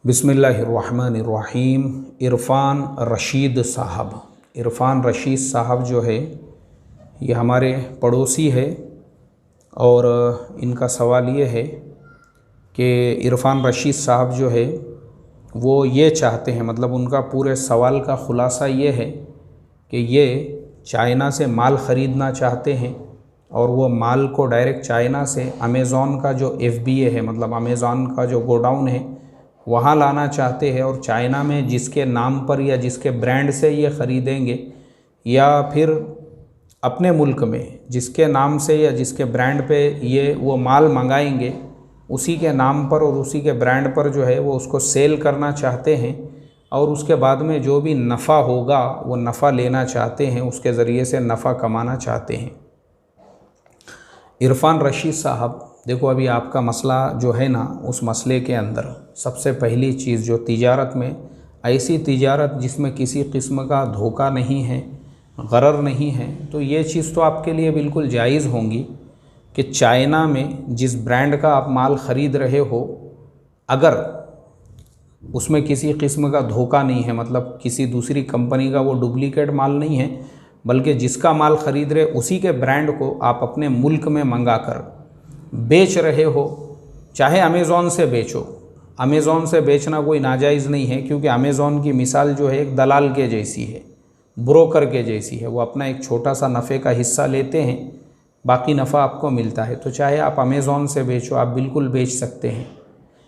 बिस्मिल्लाहिर्रहमानिर्रहीम। इरफ़ान रशीद साहब जो है ये हमारे पड़ोसी है और इनका सवाल ये है कि इरफ़ान रशीद साहब जो है वो ये चाहते हैं, मतलब उनका पूरे सवाल का ख़ुलासा ये है कि ये चाइना से माल ख़रीदना चाहते हैं और वो माल को डायरेक्ट चाइना से अमेज़ॉन का जो FBA है, मतलब अमेज़ॉन का जो गोडाउन है वहाँ लाना चाहते हैं और चाइना में जिसके नाम पर या जिसके ब्रांड से ये ख़रीदेंगे या फिर अपने मुल्क में जिसके नाम से या जिसके ब्रांड पे ये वो माल मंगाएंगे उसी के नाम पर और उसी के ब्रांड पर जो है वो उसको सेल करना चाहते हैं और उसके बाद में जो भी नफ़ा होगा वो नफ़ा लेना चाहते हैं, उसके ज़रिए से नफ़ा कमाना चाहते हैं। इरफ़ान रशीद साहब, देखो अभी आपका मसला जो है ना, उस मसले के अंदर सबसे पहली चीज़ जो तिजारत में, ऐसी तिजारत जिसमें किसी किस्म का धोखा नहीं है, गरर नहीं है, तो ये चीज़ तो आपके लिए बिल्कुल जायज़ होंगी कि चाइना में जिस ब्रांड का आप माल ख़रीद रहे हो अगर उसमें किसी किस्म का धोखा नहीं है, मतलब किसी दूसरी कंपनी का वो डुप्लीकेट माल नहीं है, बल्कि जिसका माल ख़रीद रहे उसी के ब्रांड को आप अपने मुल्क में मंगाकर बेच रहे हो, चाहे अमेज़ॉन से बेचो। अमेज़ॉन से बेचना कोई नाजायज़ नहीं है, क्योंकि अमेज़ॉन की मिसाल जो है एक दलाल के जैसी है, ब्रोकर के जैसी है। वो अपना एक छोटा सा नफ़े का हिस्सा लेते हैं, बाकी नफ़ा आपको मिलता है। तो चाहे आप अमेज़ॉन से बेचो, आप बिल्कुल बेच सकते हैं,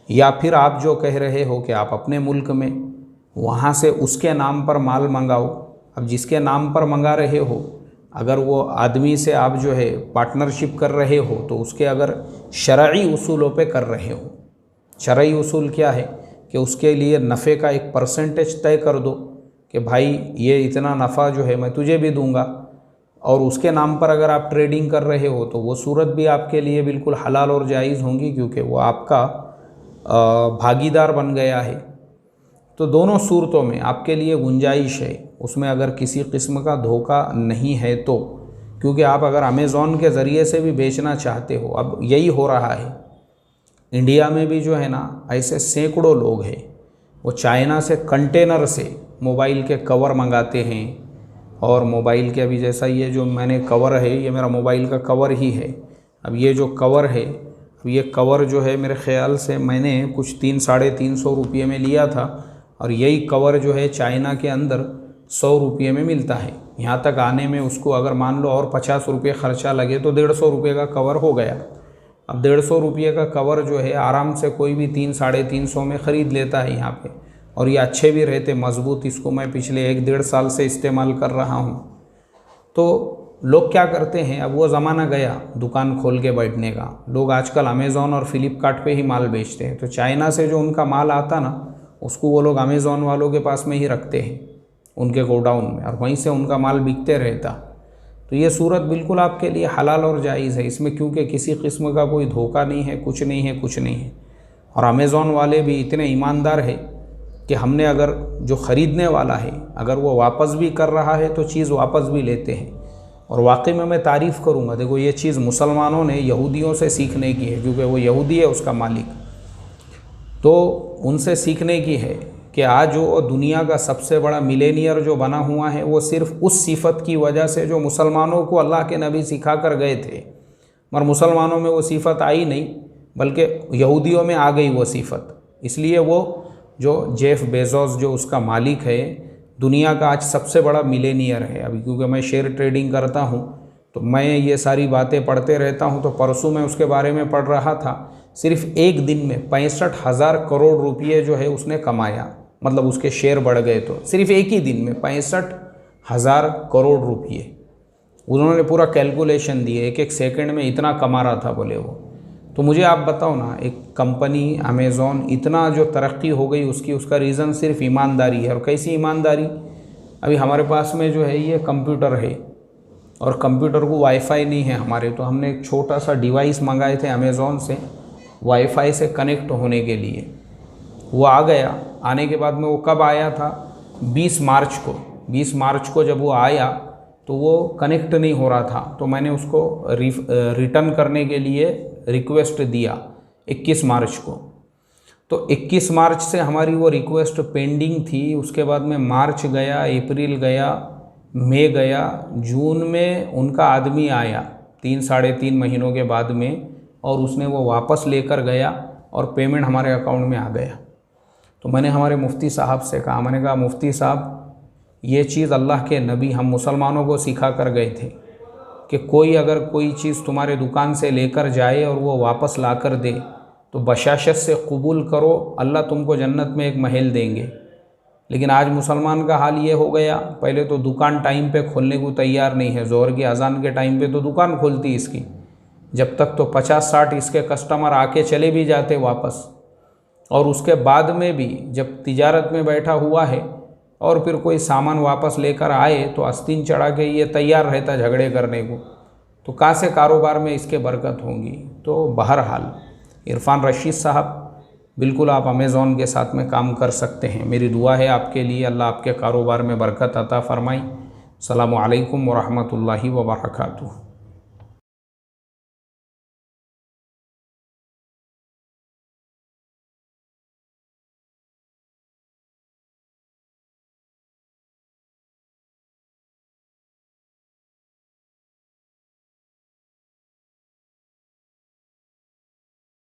या फिर आप जो कह रहे हो कि आप अपने मुल्क में वहाँ से उसके नाम पर माल मंगाओ। अब जिसके नाम पर मंगा रहे हो, अगर वो आदमी से आप जो है पार्टनरशिप कर रहे हो तो उसके अगर शरई उसूलों पे कर रहे हो। शरई उसूल क्या है कि उसके लिए नफ़े का एक परसेंटेज तय कर दो कि भाई ये इतना नफ़ा जो है मैं तुझे भी दूंगा, और उसके नाम पर अगर आप ट्रेडिंग कर रहे हो तो वो सूरत भी आपके लिए बिल्कुल हलाल और जायज़ होंगी, क्योंकि वो आपका भागीदार बन गया है। तो दोनों सूरतों में आपके लिए गुंजाइश है, उसमें अगर किसी किस्म का धोखा नहीं है तो, क्योंकि आप अगर अमेज़ॉन के ज़रिए से भी बेचना चाहते हो, अब यही हो रहा है इंडिया में भी जो है ना, ऐसे सैकड़ों लोग हैं वो चाइना से कंटेनर से मोबाइल के कवर मंगाते हैं। और मोबाइल के अभी जैसा ये जो मैंने कवर है, ये मेरा मोबाइल का कवर ही है। अब ये जो कवर है, अब ये कवर जो है मेरे ख़्याल से मैंने कुछ 300-350 रुपये में लिया था, और यही कवर जो है चाइना के अंदर 100 रुपये में मिलता है। यहाँ तक आने में उसको अगर मान लो और 50 रुपये ख़र्चा लगे तो 150 रुपये का कवर हो गया। अब 150 रुपये का कवर जो है आराम से कोई भी 300-350 में ख़रीद लेता है यहाँ पे, और ये अच्छे भी रहते, मज़बूत। इसको मैं पिछले 1-1.5 साल से इस्तेमाल कर रहा हूँ। तो लोग क्या करते हैं, अब वो ज़माना गया दुकान खोल के बैठने का। लोग आजकल अमेज़ॉन और फ्लिपकार्ट पे ही माल बेचते हैं। तो चाइना से जो उनका माल आता ना, उसको वो लोग अमेज़ॉन वालों के पास में ही रखते हैं उनके गोडाउन में, और वहीं से उनका माल बिकते रहता। तो ये सूरत बिल्कुल आपके लिए हलाल और जायज़ है इसमें, क्योंकि किसी किस्म का कोई धोखा नहीं है, कुछ नहीं है। और अमेज़ॉन वाले भी इतने ईमानदार है कि हमने अगर जो ख़रीदने वाला है अगर वो वापस भी कर रहा है तो चीज़ वापस भी लेते हैं। और वाकई में मैं तारीफ़ करूँगा, देखो ये चीज़ मुसलमानों ने यहूदियों से सीखने की है, क्योंकि वो यहूदी है उसका मालिक, तो उनसे सीखने की है कि आज जो दुनिया का सबसे बड़ा मिलेनियर जो बना हुआ है वो सिर्फ़ उस सिफत की वजह से जो मुसलमानों को अल्लाह के नबी सिखा कर गए थे, मगर मुसलमानों में वो सिफत आई नहीं, बल्कि यहूदियों में आ गई वो सिफत। इसलिए वो जो जेफ बेजोस जो उसका मालिक है, दुनिया का आज सबसे बड़ा मिलेनियर है। अभी क्योंकि मैं शेयर ट्रेडिंग करता हूँ तो मैं ये सारी बातें पढ़ते रहता हूँ, तो परसों मैं उसके बारे में पढ़ रहा था। सिर्फ एक दिन में 65,000 करोड़ रुपये जो है उसने कमाया, मतलब उसके शेयर बढ़ गए। तो सिर्फ एक ही दिन में 65,000 करोड़ रुपये उन्होंने पूरा कैलकुलेशन दिए, एक सेकंड में इतना कमा रहा था बोले वो। तो मुझे आप बताओ ना, एक कंपनी अमेज़ॉन इतना जो तरक्की हो गई उसका रीज़न सिर्फ ईमानदारी है। और कैसी ईमानदारी, अभी हमारे पास में जो है ये कंप्यूटर है, और कंप्यूटर को वाईफाई नहीं है हमारे, तो हमने एक छोटा सा डिवाइस मंगाए थे अमेज़ॉन से वाईफाई से कनेक्ट होने के लिए। वो आ गया, आने के बाद में वो कब आया था, 20 मार्च को जब वो आया तो वो कनेक्ट नहीं हो रहा था। तो मैंने उसको रिटर्न करने के लिए रिक्वेस्ट दिया 21 मार्च को। तो 21 मार्च से हमारी वो रिक्वेस्ट पेंडिंग थी। उसके बाद में मार्च गया, अप्रैल गया, मई गया, जून में उनका आदमी आया 3-3.5 महीनों के बाद में, और उसने वो वापस लेकर गया और पेमेंट हमारे अकाउंट में आ गया। तो मैंने हमारे मुफ्ती साहब से कहा, मैंने कहा मुफ्ती साहब ये चीज़ अल्लाह के नबी हम मुसलमानों को सिखा कर गए थे कि कोई अगर कोई चीज़ तुम्हारे दुकान से लेकर जाए और वो वापस ला कर दे तो बशाशत से कबूल करो, अल्लाह तुमको जन्नत में एक महल देंगे। लेकिन आज मुसलमान का हाल ये हो गया, पहले तो दुकान टाइम पे खोलने को तैयार नहीं है। ज़ोहर की अजान के टाइम पे तो दुकान खुलती इसकी, जब तक तो 50-60 इसके कस्टमर आके चले भी जाते वापस, और उसके बाद में भी जब तिजारत में बैठा हुआ है और फिर कोई सामान वापस लेकर आए तो आस्तीन चढ़ा के ये तैयार रहता झगड़े करने को, तो कहाँ से कारोबार में इसके बरकत होंगी। तो बहरहाल इरफान रशीद साहब, बिल्कुल आप अमेज़ॉन के साथ में काम कर सकते हैं। मेरी दुआ है आपके लिए, अल्लाह आपके कारोबार में बरकत अता फ़रमाई। अस्सलामु अलैकुम व रहमतुल्लाहि व बरकातुहू।